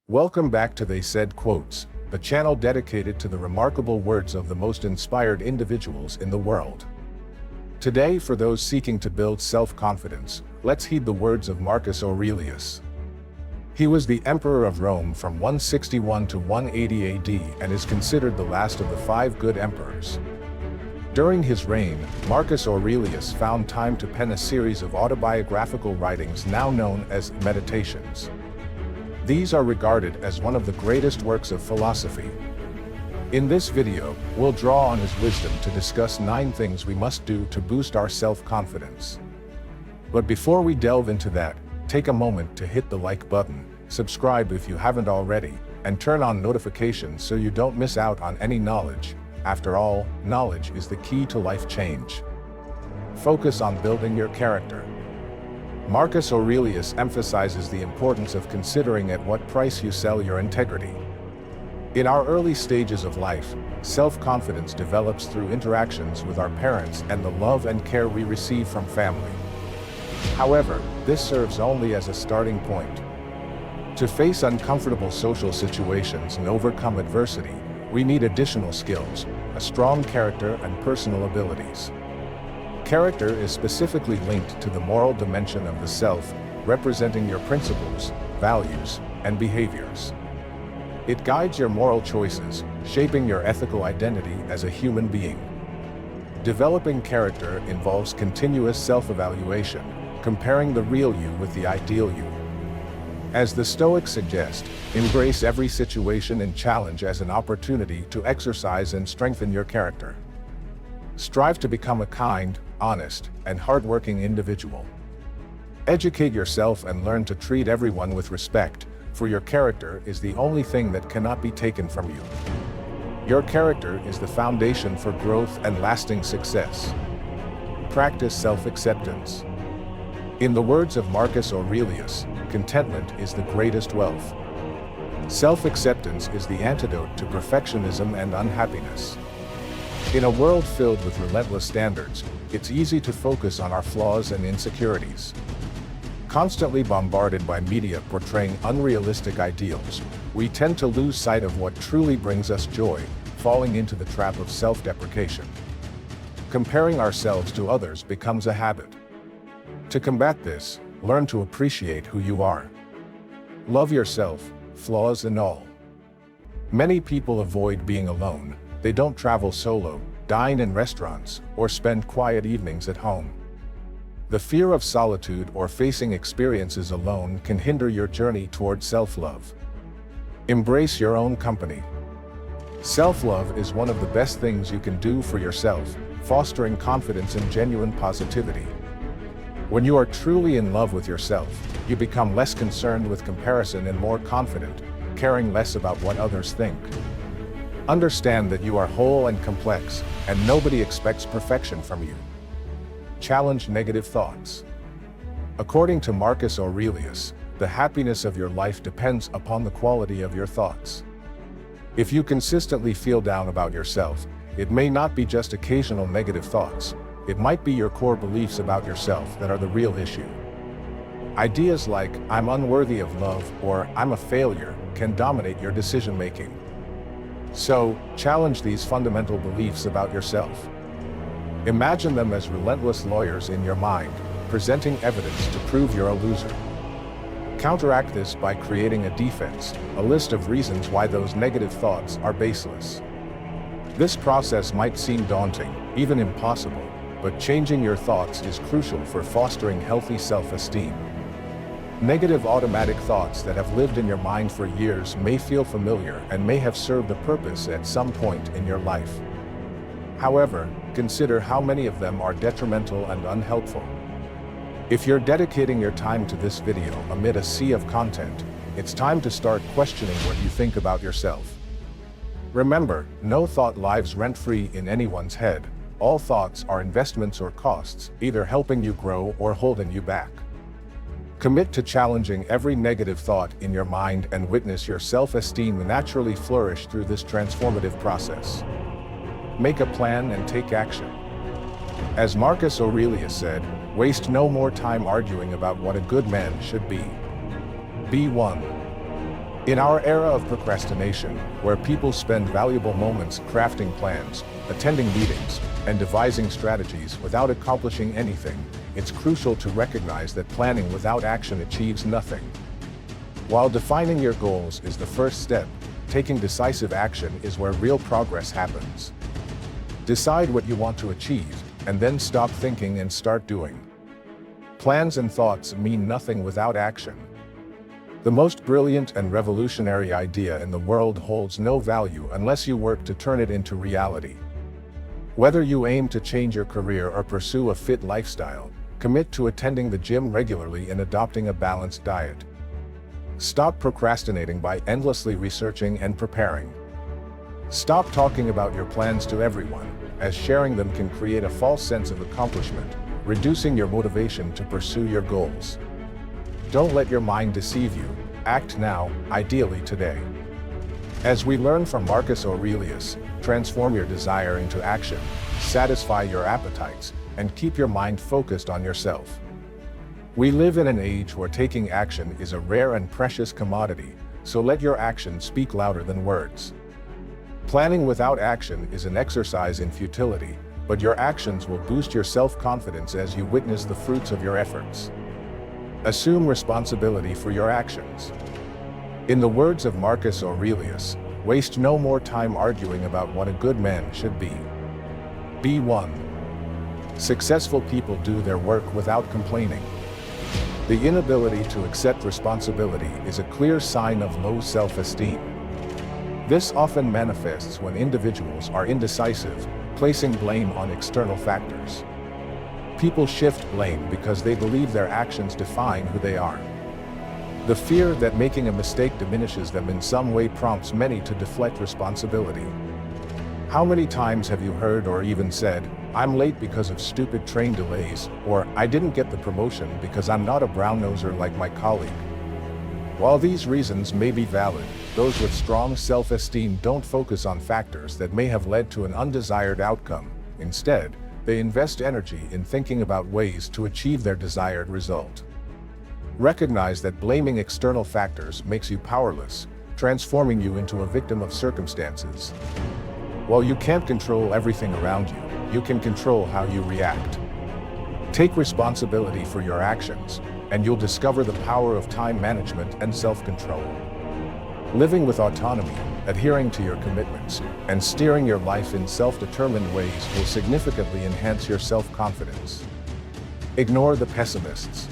Welcome back to They Said Quotes, the channel dedicated to the remarkable words of the most inspired individuals in the world. Today, for those seeking to build self-confidence, let's heed the words of Marcus Aurelius. He was the emperor of Rome from 161 to 180 AD and is considered the last of the 5 good emperors. During his reign, Marcus Aurelius found time to pen a series of autobiographical writings now known as Meditations. These are regarded as one of the greatest works of philosophy. In this video, we'll draw on his wisdom to discuss 9 things we must do to boost our self-confidence. But before we delve into that, take a moment to hit the like button, subscribe if you haven't already, and turn on notifications so you don't miss out on any knowledge. After all, knowledge is the key to life change. Focus on building your character. Marcus Aurelius emphasizes the importance of considering at what price you sell your integrity. In our early stages of life, self-confidence develops through interactions with our parents and the love and care we receive from family. However, this serves only as a starting point. To face uncomfortable social situations and overcome adversity, we need additional skills, a strong character, and personal abilities. Character is specifically linked to the moral dimension of the self, representing your principles, values, and behaviors. It guides your moral choices, shaping your ethical identity as a human being. Developing character involves continuous self-evaluation, comparing the real you with the ideal you. As the Stoics suggest, embrace every situation and challenge as an opportunity to exercise and strengthen your character. Strive to become a kind, honest, and hardworking individual. Educate yourself and learn to treat everyone with respect, for your character is the only thing that cannot be taken from you. Your character is the foundation for growth and lasting success. Practice self-acceptance. In the words of Marcus Aurelius, contentment is the greatest wealth. Self-acceptance is the antidote to perfectionism and unhappiness. In a world filled with relentless standards, it's easy to focus on our flaws and insecurities. Constantly bombarded by media portraying unrealistic ideals, we tend to lose sight of what truly brings us joy, falling into the trap of self-deprecation. Comparing ourselves to others becomes a habit. To combat this, learn to appreciate who you are. Love yourself, flaws and all. Many people avoid being alone. They don't travel solo, dine in restaurants, or spend quiet evenings at home. The fear of solitude or facing experiences alone can hinder your journey toward self-love. Embrace your own company. Self-love is one of the best things you can do for yourself, fostering confidence and genuine positivity. When you are truly in love with yourself, you become less concerned with comparison and more confident, caring less about what others think. Understand that you are whole and complex, and nobody expects perfection from you. Challenge negative thoughts. According to Marcus Aurelius, the happiness of your life depends upon the quality of your thoughts. If you consistently feel down about yourself, it may not be just occasional negative thoughts. It might be your core beliefs about yourself that are the real issue. Ideas like, "I'm unworthy of love," or "I'm a failure," can dominate your decision-making. So, challenge these fundamental beliefs about yourself. Imagine them as relentless lawyers in your mind, presenting evidence to prove you're a loser. Counteract this by creating a defense, a list of reasons why those negative thoughts are baseless. This process might seem daunting, even impossible, but changing your thoughts is crucial for fostering healthy self-esteem. Negative automatic thoughts that have lived in your mind for years may feel familiar and may have served a purpose at some point in your life. However, consider how many of them are detrimental and unhelpful. If you're dedicating your time to this video amid a sea of content, it's time to start questioning what you think about yourself. Remember, no thought lives rent-free in anyone's head. All thoughts are investments or costs, either helping you grow or holding you back. Commit to challenging every negative thought in your mind and witness your self-esteem naturally flourish through this transformative process. Make a plan and take action. As Marcus Aurelius said, waste no more time arguing about what a good man should be. Be one. In our era of procrastination, where people spend valuable moments crafting plans, attending meetings, and devising strategies without accomplishing anything, it's crucial to recognize that planning without action achieves nothing. While defining your goals is the first step, taking decisive action is where real progress happens. Decide what you want to achieve, and then stop thinking and start doing. Plans and thoughts mean nothing without action. The most brilliant and revolutionary idea in the world holds no value unless you work to turn it into reality. Whether you aim to change your career or pursue a fit lifestyle, commit to attending the gym regularly and adopting a balanced diet. Stop procrastinating by endlessly researching and preparing. Stop talking about your plans to everyone, as sharing them can create a false sense of accomplishment, reducing your motivation to pursue your goals. Don't let your mind deceive you. Act now, ideally today. As we learn from Marcus Aurelius, transform your desire into action, satisfy your appetites, and keep your mind focused on yourself. We live in an age where taking action is a rare and precious commodity, so let your actions speak louder than words. Planning without action is an exercise in futility, but your actions will boost your self-confidence as you witness the fruits of your efforts. Assume responsibility for your actions. In the words of Marcus Aurelius, waste no more time arguing about what a good man should be. Be one. Successful people do their work without complaining. The inability to accept responsibility is a clear sign of low self-esteem. This often manifests when individuals are indecisive, placing blame on external factors. People shift blame because they believe their actions define who they are. The fear that making a mistake diminishes them in some way prompts many to deflect responsibility. How many times have you heard or even said, "I'm late because of stupid train delays," or "I didn't get the promotion because I'm not a brown-noser like my colleague"? While these reasons may be valid, those with strong self-esteem don't focus on factors that may have led to an undesired outcome. Instead, they invest energy in thinking about ways to achieve their desired result. Recognize that blaming external factors makes you powerless, transforming you into a victim of circumstances. While you can't control everything around you, you can control how you react. Take responsibility for your actions, and you'll discover the power of time management and self-control. Living with autonomy, adhering to your commitments, and steering your life in self-determined ways will significantly enhance your self-confidence. Ignore the pessimists.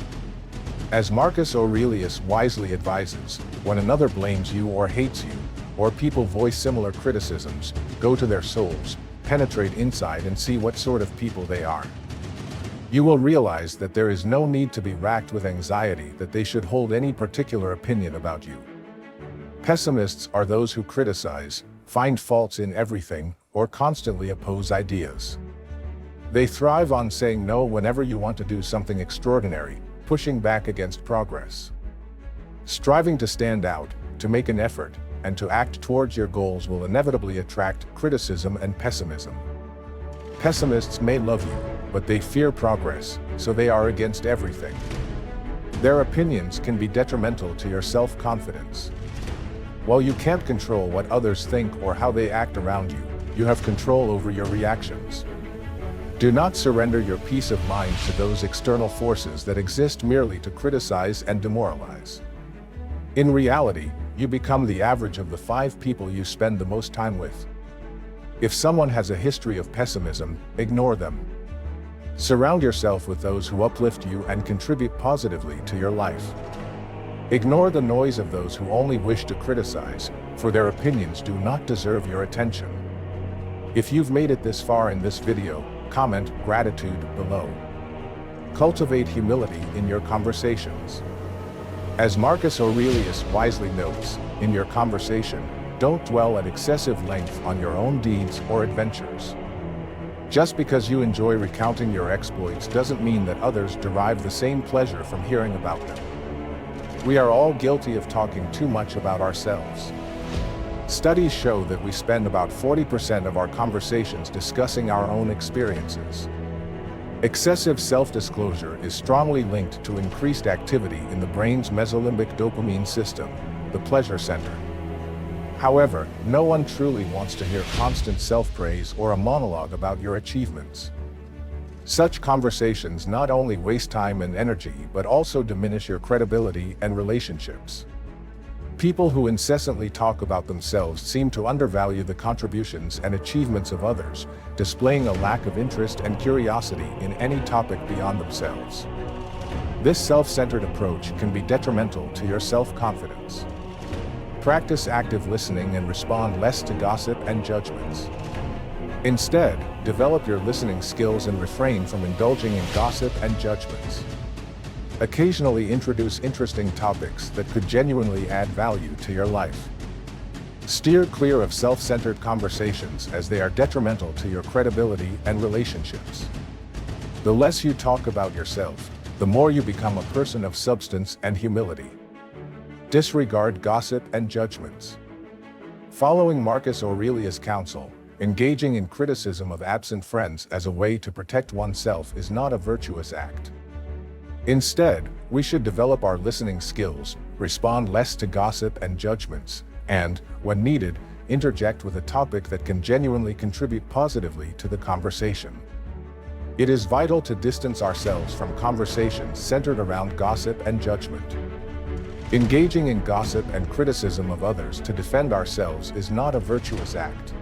As Marcus Aurelius wisely advises, when another blames you or hates you, or people voice similar criticisms, go to their souls, penetrate inside and see what sort of people they are. You will realize that there is no need to be racked with anxiety that they should hold any particular opinion about you. Pessimists are those who criticize, find faults in everything, or constantly oppose ideas. They thrive on saying no whenever you want to do something extraordinary, pushing back against progress. Striving to stand out, to make an effort, and to act towards your goals will inevitably attract criticism and pessimism. Pessimists may love you, but they fear progress, so they are against everything. Their opinions can be detrimental to your self-confidence. While you can't control what others think or how they act around you, you have control over your reactions. Do not surrender your peace of mind to those external forces that exist merely to criticize and demoralize. In reality, you become the average of the 5 people you spend the most time with. If someone has a history of pessimism, ignore them. Surround yourself with those who uplift you and contribute positively to your life. Ignore the noise of those who only wish to criticize, for their opinions do not deserve your attention. If you've made it this far in this video, comment gratitude below. Cultivate humility in your conversations. As Marcus Aurelius wisely notes, in your conversation, don't dwell at excessive length on your own deeds or adventures. Just because you enjoy recounting your exploits doesn't mean that others derive the same pleasure from hearing about them. We are all guilty of talking too much about ourselves. Studies show that we spend about 40% of our conversations discussing our own experiences. Excessive self-disclosure is strongly linked to increased activity in the brain's mesolimbic dopamine system, the pleasure center. However, no one truly wants to hear constant self-praise or a monologue about your achievements. Such conversations not only waste time and energy but also diminish your credibility and relationships. People who incessantly talk about themselves seem to undervalue the contributions and achievements of others, displaying a lack of interest and curiosity in any topic beyond themselves. This self-centered approach can be detrimental to your self-confidence. Practice active listening and respond less to gossip and judgments. Instead, develop your listening skills and refrain from indulging in gossip and judgments. Occasionally introduce interesting topics that could genuinely add value to your life. Steer clear of self-centered conversations as they are detrimental to your credibility and relationships. The less you talk about yourself, the more you become a person of substance and humility. Disregard gossip and judgments. Following Marcus Aurelius' counsel, engaging in criticism of absent friends as a way to protect oneself is not a virtuous act. Instead, we should develop our listening skills, respond less to gossip and judgments, and, when needed, interject with a topic that can genuinely contribute positively to the conversation. It is vital to distance ourselves from conversations centered around gossip and judgment. Engaging in gossip and criticism of others to defend ourselves is not a virtuous act.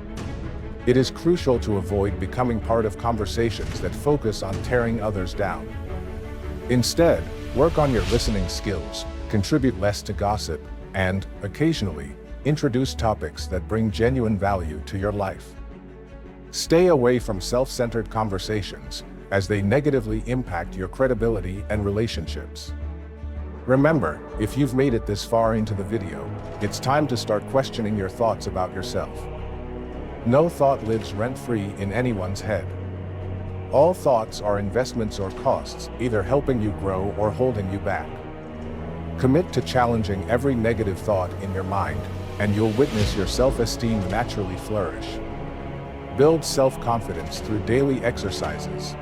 It is crucial to avoid becoming part of conversations that focus on tearing others down. Instead, work on your listening skills, contribute less to gossip, and, occasionally, introduce topics that bring genuine value to your life. Stay away from self-centered conversations, as they negatively impact your credibility and relationships. Remember, if you've made it this far into the video, it's time to start questioning your thoughts about yourself. No thought lives rent-free in anyone's head. All thoughts are investments or costs, either helping you grow or holding you back. Commit to challenging every negative thought in your mind, and you'll witness your self-esteem naturally flourish. Build self-confidence through daily exercises.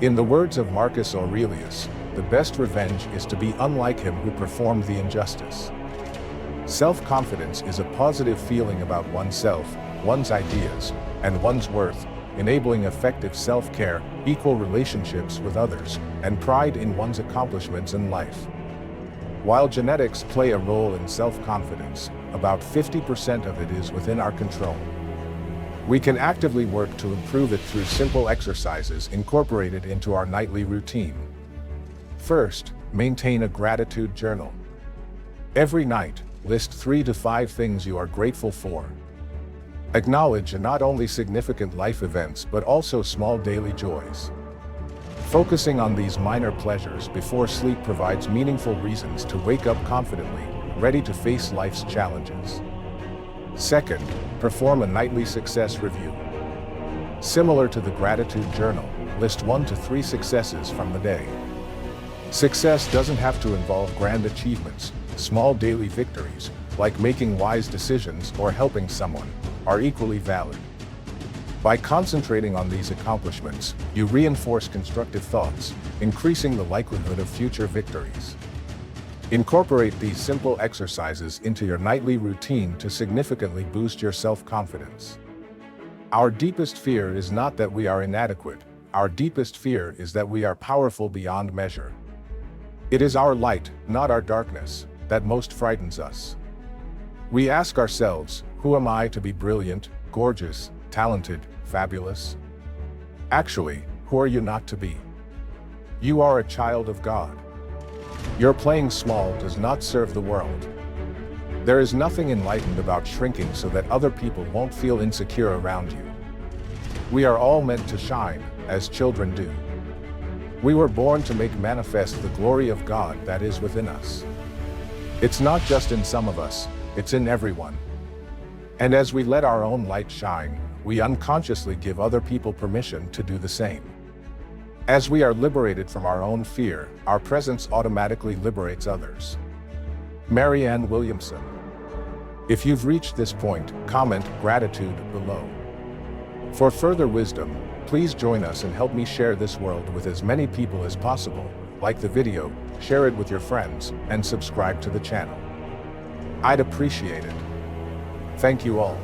In the words of Marcus Aurelius, the best revenge is to be unlike him who performed the injustice. Self-confidence is a positive feeling about oneself, one's ideas, and one's worth, enabling effective self-care, equal relationships with others, and pride in one's accomplishments in life. While genetics play a role in self-confidence, about 50% of it is within our control. We can actively work to improve it through simple exercises incorporated into our nightly routine. First, maintain a gratitude journal. Every night, list 3 to 5 things you are grateful for. Acknowledge not only significant life events but also small daily joys. Focusing on these minor pleasures before sleep provides meaningful reasons to wake up confidently, ready to face life's challenges. Second, perform a nightly success review. Similar to the gratitude journal, list 1 to 3 successes from the day. Success doesn't have to involve grand achievements. Small daily victories, like making wise decisions or helping someone, are equally valid. By concentrating on these accomplishments, you reinforce constructive thoughts, increasing the likelihood of future victories. Incorporate these simple exercises into your nightly routine to significantly boost your self-confidence. Our deepest fear is not that we are inadequate. Our deepest fear is that we are powerful beyond measure. It is our light, not our darkness, that most frightens us. We ask ourselves, who am I to be brilliant, gorgeous, talented, fabulous? Actually, who are you not to be? You are a child of God. Your playing small does not serve the world. There is nothing enlightened about shrinking so that other people won't feel insecure around you. We are all meant to shine, as children do. We were born to make manifest the glory of God that is within us. It's not just in some of us, it's in everyone. And as we let our own light shine, we unconsciously give other people permission to do the same. As we are liberated from our own fear, our presence automatically liberates others. Marianne Williamson. If you've reached this point, comment gratitude below. For further wisdom, please join us and help me share this world with as many people as possible. Like the video, share it with your friends, and subscribe to the channel. I'd appreciate it. Thank you all.